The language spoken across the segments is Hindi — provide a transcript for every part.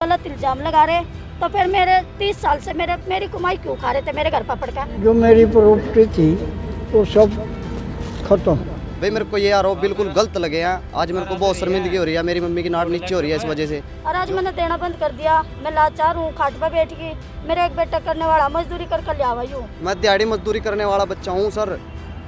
गलत इल्जाम लगा रहे, तो फिर मेरे 30 साल से मेरी कमाई क्यों खा रहे थे मेरे घर पर पड़कर? जो मेरी प्रॉपर्टी थी वो सब खत्म। भाई मेरे को ये आरोप बिल्कुल गलत लगे हैं। आज मेरे को बहुत शर्मिंदगी हो रही है, मेरी मम्मी की नाड़ नीचे हो रही है इस वजह से। और आज मैंने देना बंद कर दिया। मैं लाचार हूँ, खाट पर बैठ गई। मेरा एक बेटा करने वाला मजदूरी कर ले आई हूँ। मैं दिहाड़ी मजदूरी करने वाला बच्चा हूँ सर।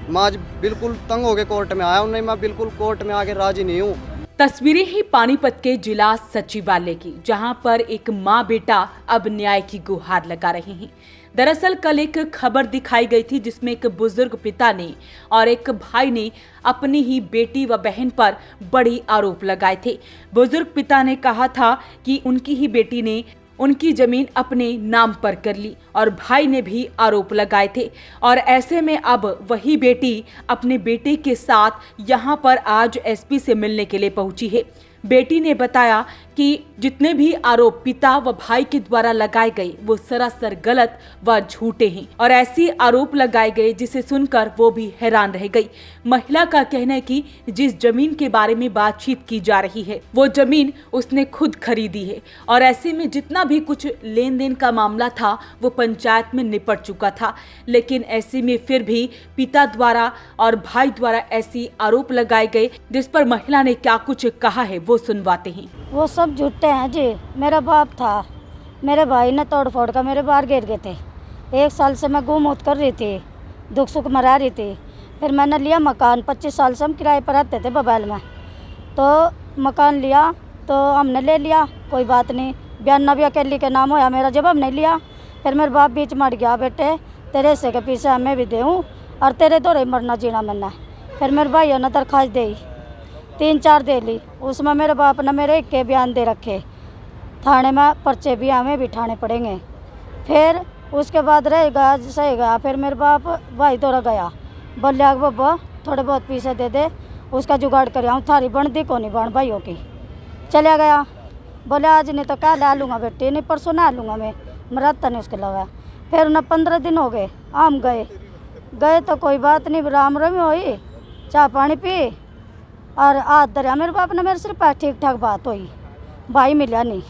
मैं आज बिल्कुल तंग हो गए कोर्ट में आया हूँ। नहीं, मैं बिल्कुल कोर्ट में आके राजी नहीं हूँ। तस्वीरें ही पानीपत के जिला सचिवालय की, जहां पर एक मां बेटा अब न्याय की गुहार लगा रहे हैं। दरअसल कल एक खबर दिखाई गई थी जिसमें एक बुजुर्ग पिता ने और एक भाई ने अपनी ही बेटी व बहन पर बड़ी आरोप लगाए थे। बुजुर्ग पिता ने कहा था कि उनकी ही बेटी ने उनकी जमीन अपने नाम पर कर ली और भाई ने भी आरोप लगाए थे। और ऐसे में अब वही बेटी अपने बेटे के साथ यहां पर आज एसपी से मिलने के लिए पहुंची है। बेटी ने बताया कि जितने भी आरोप पिता व भाई के द्वारा लगाए गए वो सरासर गलत व झूठे हैं और ऐसी आरोप लगाए गए जिसे सुनकर वो भी हैरान रह गई। महिला का कहना है कि जिस जमीन के बारे में बातचीत की जा रही है वो जमीन उसने खुद खरीदी है और ऐसे में जितना भी कुछ लेन देन का मामला था वो पंचायत में निपट चुका था। लेकिन ऐसे में फिर भी पिता द्वारा और भाई द्वारा ऐसी आरोप लगाए गए, जिस पर महिला ने क्या कुछ कहा है वो सुनवाते हैं। वो सब झूठे हैं जी। मेरा बाप था, मेरे भाई ने तोड़ फोड़ कर मेरे बाहर गिर गए थे। 1 साल से मैं घूम कर रही थी, दुख सुख मरा रही थी। फिर मैंने लिया मकान। 25 साल से हम किराए पर रहते थे बबैल में, तो मकान लिया तो हमने ले लिया, कोई बात नहीं। बयाना भी अकेली के नाम होया मेरा, जब हमने लिया फिर मेरे बाप बीच मर गया, बेटे तेरे हिस्से के पीछे हमें भी दूँ और तेरे दौरे मरना जीना मैंने। फिर मेरे भाइयों ने दरख्वास्त दी, 3-4 दे ली। उसमें मेरे बाप ने मेरे के बयान दे रखे, थाने में पर्चे भी हमें बिठाने पड़ेंगे। फिर उसके बाद रहेगा सही गया। फिर मेरे बाप भाई दौरा गया, बोलिया बब्बा थोड़े बहुत पैसे दे दे, उसका जुगाड़ कर आऊँ, थारी बन दी को नहीं बन भाइयों की। चला गया, बोले आज नहीं तो क्या ला लूँगा बेटी, नहीं परसों ना लूँगा मैं रहता नहीं उसके अलावा। फिर उन्हें 15 दिन हो गए, हम गए तो कोई बात नहीं, राम रमी हुई, चाय पानी पी और आज दरिया मेरे बाप ने मेरे सिर्फ ठीक ठाक बात हुई, भाई मिला नहीं।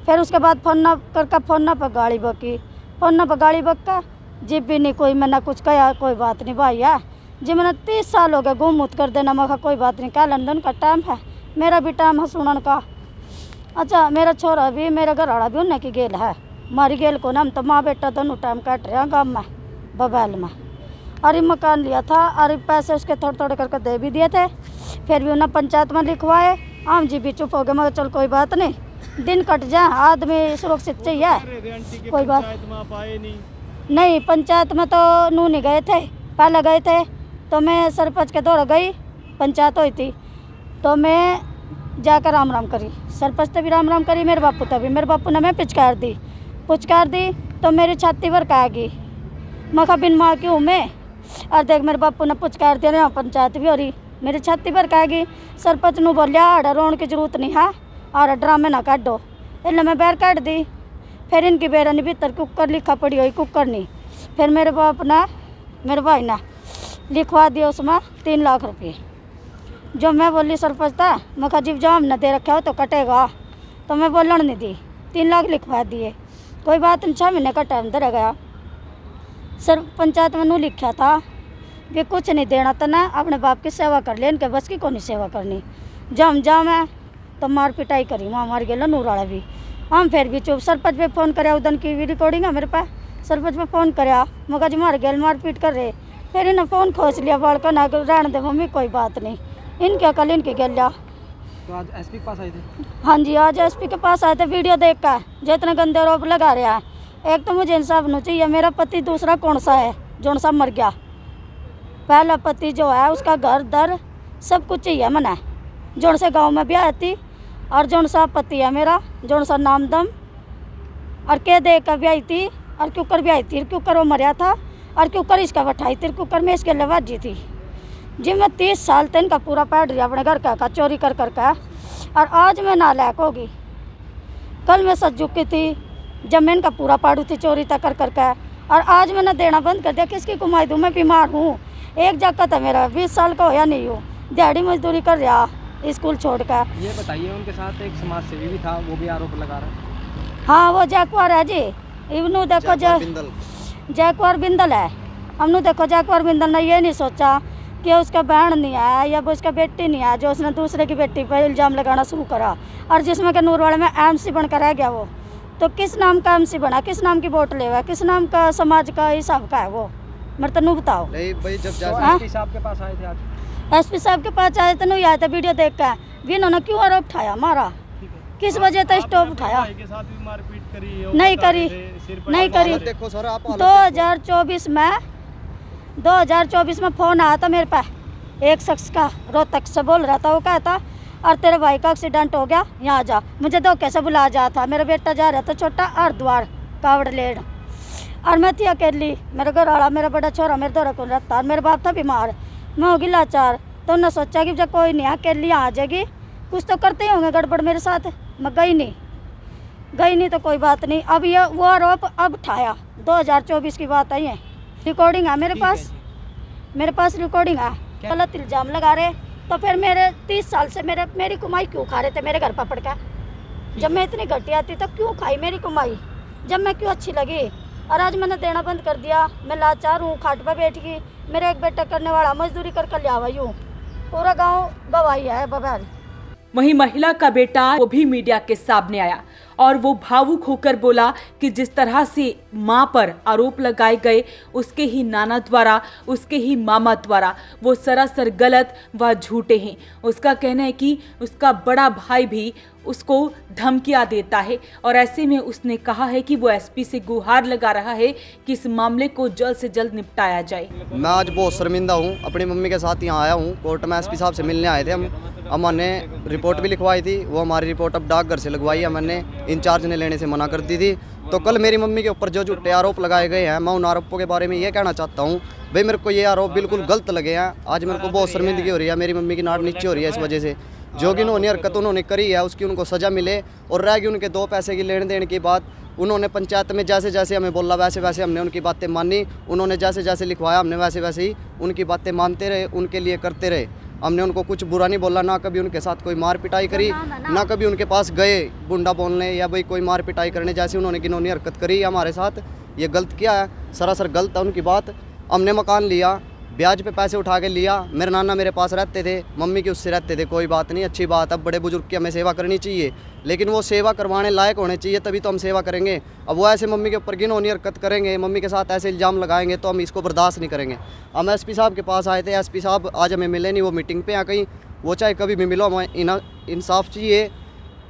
फिर उसके बाद फोन पर गाड़ी बकी, फोन पर गाड़ी बक्का जिब भी नहीं कोई मैंने कुछ कहा, कोई बात नहीं भाई है जी। मैंने 30 साल हो गए घूम मुत कर देना, मैं कोई बात नहीं, क्या लंदन का टाइम है, मेरा भी टाइम है सुनन का। अच्छा मेरा छोरा भी, मेरा घर वाला भी उन्हें की गेल है, मारी गेल को ना। हम तो माँ बेटा दोनों टाइम काट रहे हैं गाँव में बबैल में। अरे मकान लिया था, अरे पैसे उसके थोड़े थोड़े करके दे भी दिए थे। फिर भी उन्हें पंचायत में लिखवाए, हम जी भी चुप हो गए, मगर चल कोई बात नहीं, दिन कट जाए, आदमी सुरक्षित चाहिए, कोई बात नहीं। पंचायत में तो नू नहीं गए थे, पहले गए थे तो मैं सरपंच के दौरा गई, पंचायत हुई थी तो मैं जाकर राम राम करी, सरपंच तो भी राम राम करी, मेरे बापू तो भी। मेरे बापू ने मैं पुचकार दी तो मेरी छाती पर कहेगी, मखा बिन माँ की हूँ मैं। और देख मेरे बापू ने पुचकार दिया ना, पंचायत भी हो रही, मेरी छाती पर कहेगी। सरपंच ने बोलिया आड़ा रोन की जरूरत नहीं है और ड्रामे ना काटो, इसलिए मैं बैर काट दी। फिर इनकी बेरानी भीतर कुकर लिखा पड़ी हुई, कुकर नहीं। फिर मेरे बाप ने, मेरे भाई ने लिखवा दिया उसमें 3 लाख रुपये। जो मैं बोली सरपंच था, मैं कहा जीव जो हमने दे रखा हो तो कटेगा, तो मैं बोलन नहीं दी, 3 लाख लिखवा दिए। कोई बात नहीं, 6 महीने का टाइम दे गया। सर पंचायत में नू लिखा था कि कुछ नहीं देना तो ना अपने बाप की सेवा कर ले, इनके बस की कौन सेवा करनी। जब मैं तो मार पिटाई करी, वहाँ मार गया नूर वाला भी। हम फिर भी चुप। सरपंच पे फ़ोन कराया, उदन की भी रिकॉर्डिंग है मेरे पास, सरपंच पे फ़ोन कराया, मगर जी मार गया, मार पीट कर रहे। फिर इन्हें फ़ोन खोस लिया, बाड़का ना रहने दे मम्मी कोई बात नहीं, इनके अकल इनकी गलिया। तो आज एसपी के पास आए थे? हाँ जी, आज एसपी के पास आए थे वीडियो देख कर, जितने गंदे आरोप लगा रहे हैं। एक तो मुझे इंसाफ नहीं चाहिए, मेरा पति दूसरा कौन सा है जो सा मर गया, पहला पति जो है उसका घर दर सब कुछ चाहिए मना, जो से गांव में भी आई थी, और जो सा पति है मेरा जो सा नामदम और के दे कर भी आई थी, और क्यूकर भी आई थी, क्यूकर वो मरिया था और क्यूकर इसका बैठाई थी, क्यूकर में इसके लवाजी थी जी। मैं 30 साल तक इनका पूरा पैड रही अपने घर का चोरी कर और आज मैं नालायक होगी। कल मैं सज चुकी थी, जमीन का पूरा पाड़ू थी चोरी तक कर और आज मैंने देना बंद कर दिया। किसकी कमाई दूँ, मैं बीमार हूँ, एक जगह था मेरा 20 साल का होया नहीं हूँ, दिहाड़ी मजदूरी कर रहा स्कूल छोड़ कर। ये बताइए, उनके साथ एक समाज सेवी भी था, वो भी आरोप लगा रहा है। हाँ वो जैकवार है जी। इवनू देखो बिंदल। जैकवार बिंदल है। हमने देखो जैकवार बिंदल ने ये नहीं सोचा कि उसका बहन नहीं है या वो उसका बेटी नहीं है, जो उसने दूसरे की बेटी पर इल्ज़ाम लगाना शुरू करा, और जिसमें कि नूरवाड़े में एमसी बनकर रह गया वो। तो किस नाम का एमसी बना, किस नाम की वोट ले हुआ, किस नाम का समाज का हिसाब का है वो, मेरे तनु बताओ। नहीं भाई, जब एसपी साहब के पास आए थे आज। एसपी साहब के पास आए तो नहीं आया था, वीडियो देख कर भी इन्होंने क्यों आरोप उठाया, मारा किस वजह से स्टॉप उठाया, नहीं करी, नहीं करी। देखो सर, आप 2024 में फ़ोन आया था मेरे पास, एक शख्स का रोहतक से बोल रहा था, वो कहता और तेरे भाई का एक्सीडेंट हो गया, यहाँ जा, मुझे धोखे से बुला जा था, मेरा बेटा जा रहा था छोटा हरिद्वार कावड़ लेड़, और मैं थी अकेली, मेरा घर वाला मेरा बड़ा छोरा मेरे दौरा कौन रहता, और मेरा बाप था बीमार, मैं होगी लाचार। तो उन्होंने सोचा कि जब कोई नहीं अकेली यहाँ आ जाएगी, कुछ तो करते ही होंगे गड़बड़ मेरे साथ। मैं गई नहीं तो कोई बात नहीं। अब ये वो आरोप अब उठाया, 2024 की बात आई है, रिकॉर्डिंग है मेरे पास रिकॉर्डिंग है। गलत इल्ज़ाम लगा रहे, तो फिर मेरे 30 साल से मेरी कमाई क्यों खा रहे थे मेरे घर पर पड़ के? जब मैं इतनी घटिया थी तो क्यों खाई मेरी कमाई, जब मैं क्यों अच्छी लगी? और आज मैंने देना बंद कर दिया, मैं लाचार हूँ, खाट पर बैठ गई, मेरा एक बेटा करने वाला मजदूरी कर ले आवा यूँ, पूरा गाँव गवाही है बबैल। वहीं महिला का बेटा वो भी मीडिया के सामने आया और वो भावुक होकर बोला कि जिस तरह से मां पर आरोप लगाए गए उसके ही नाना द्वारा, उसके ही मामा द्वारा, वो सरासर गलत व झूठे हैं। उसका कहना है कि उसका बड़ा भाई भी उसको धमकियां देता है और ऐसे में उसने कहा है कि वो एसपी से गुहार लगा रहा है कि इस मामले को जल्द से जल्द निपटाया जाए। मैं आज बहुत शर्मिंदा हूँ, अपनी मम्मी के साथ यहाँ आया हूँ। कोर्ट में एसपी साहब से मिलने आए थे हम हमने रिपोर्ट भी लिखवाई थी, वो हमारी रिपोर्ट अब डाकघर से लगवाई है, मैंने इंचार्ज ने लेने से मना कर दी थी। तो कल मेरी मम्मी के ऊपर जो झूठे आरोप लगाए गए हैं, मैं उन आरोपों के बारे में ये कहना चाहता हूँ भाई, मेरे को ये आरोप बिल्कुल गलत लगे हैं। आज मेरे को बहुत शर्मिंदगी हो रही है, मेरी मम्मी की नाड़ नीचे हो रही है इस वजह से। जो कि उन्होंने हरकत उन्होंने करी है उसकी उनको सज़ा मिले, और रह गई उनके 2 पैसे की लेन देन की बात। उन्होंने पंचायत में जैसे जैसे हमें बोला वैसे वैसे हमने उनकी बातें मानी, उन्होंने जैसे जैसे लिखवाया हमने वैसे वैसे ही उनकी बातें मानते रहे, उनके लिए करते रहे। हमने उनको कुछ बुरा नहीं बोला, ना कभी उनके साथ कोई मार पिटाई करी, ना कभी उनके पास गए गुंडा बोलने या भाई कोई मार पिटाई करने। जैसे उन्होंने घिनौनी हरकत करी हमारे साथ, ये गलत किया है, सरासर गलत है उनकी बात। हमने मकान लिया, ब्याज पे पैसे उठा के लिया, मेरे नाना मेरे पास रहते थे, मम्मी की उससे रहते थे, कोई बात नहीं, अच्छी बात। अब बड़े बुजुर्ग की हमें सेवा करनी चाहिए, लेकिन वो सेवा करवाने लायक होने चाहिए, तभी तो हम सेवा करेंगे। अब वो ऐसे मम्मी के ऊपर घिनौनी हरकत करेंगे, मम्मी के साथ ऐसे इल्ज़ाम लगाएंगे तो हम इसको बर्दाश्त नहीं करेंगे। हम एसपी साहब के पास आए थे, एसपी साहब आज हमें मिले नहीं, वो मीटिंग पे आ कहीं, वो चाहे कभी भी मिलो, हमें इंसाफ चाहिए।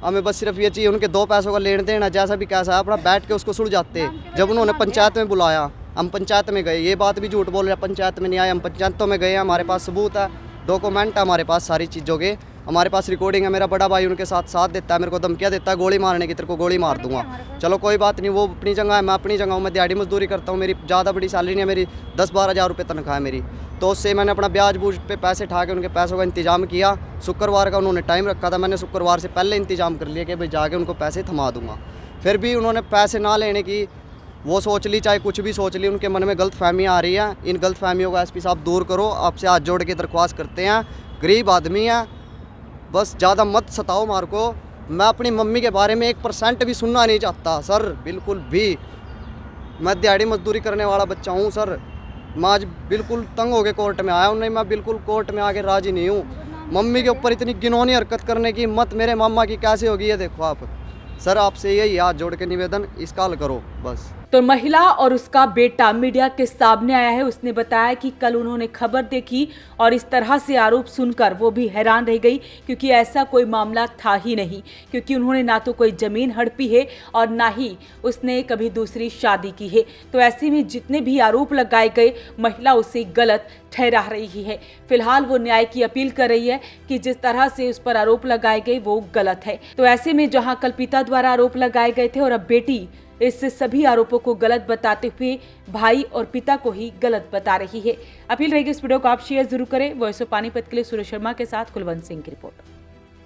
हमें बस सिर्फ ये चाहिए, उनके 2 पैसों का लेन देन है, जैसा भी कैसा है अपना बैठ के उसको सुलझाते। जब उन्होंने पंचायत में बुलाया, हम पंचायत में गए, ये बात भी झूठ बोल रहे हैं, पंचायत में नहीं आए, हम पंचायतों में गए, हमारे पास सबूत है, डॉक्यूमेंट है हमारे पास सारी चीज़ों के, हमारे पास रिकॉर्डिंग है। मेरा बड़ा भाई उनके साथ देता है, मेरे को धमकियाँ देता है गोली मारने की, तेरे को गोली मार दूंगा। चलो कोई बात नहीं, वो अपनी जगह है, मैं अपनी जगह हूँ, मैं दिहाड़ी मजदूरी करता हूँ, मेरी ज़्यादा बड़ी सैलरी नहीं है, मेरी 10-12 हज़ार रुपये तनख्वाह है मेरी। तो उससे मैंने अपना ब्याज बूझ पे पैसे उठा के उनके पैसों का इंतजाम किया। शुक्रवार का उन्होंने टाइम रखा था, मैंने शुक्रवार से पहले इंतजाम कर लिया कि भाई जाके उनको पैसे थमा दूंगा। फिर भी उन्होंने पैसे ना लेने की वो सोच ली, चाहे कुछ भी सोच ली, उनके मन में गलत फहमियाँ आ रही हैं। इन गलत फहमियों को एसपी साहब दूर करो, आपसे हाथ जोड़ के दरख्वास्त करते हैं। गरीब आदमी है, बस ज़्यादा मत सताओ मार को। मैं अपनी मम्मी के बारे में 1% भी सुनना नहीं चाहता सर, बिल्कुल भी। मैं दिहाड़ी मजदूरी करने वाला बच्चा हूँ सर। मैं आज बिल्कुल तंग हो के कोर्ट में आया हूँ, नहीं मैं बिल्कुल कोर्ट में आके राजी नहीं हूँ। मम्मी के ऊपर इतनी घिनौनी हरकत करने की हिम्मत मेरे मामा की कैसे होगी, ये देखो आप। सर आपसे यही हाथ जोड़ के निवेदन, इसका हल करो बस। तो महिला और उसका बेटा मीडिया के सामने आया है। उसने बताया कि कल उन्होंने खबर देखी और इस तरह से आरोप सुनकर वो भी हैरान रह गई, क्योंकि ऐसा कोई मामला था ही नहीं, क्योंकि उन्होंने ना तो कोई ज़मीन हड़पी है और ना ही उसने कभी दूसरी शादी की है। तो ऐसे में जितने भी आरोप लगाए गए, महिला उसे गलत ठहरा रही है। फिलहाल वो न्याय की अपील कर रही है कि जिस तरह से उस पर आरोप लगाए गए वो गलत है। तो ऐसे में जहां कल पिता द्वारा आरोप लगाए गए थे और अब बेटी इस सभी आरोपों को गलत बताते हुए भाई और पिता को ही गलत बता रही है। अपील रहेगी इस वीडियो को आप शेयर जरूर करें। वॉइस ऑफ पानीपत के लिए सुरेश शर्मा के साथ कुलवंत सिंह की रिपोर्ट।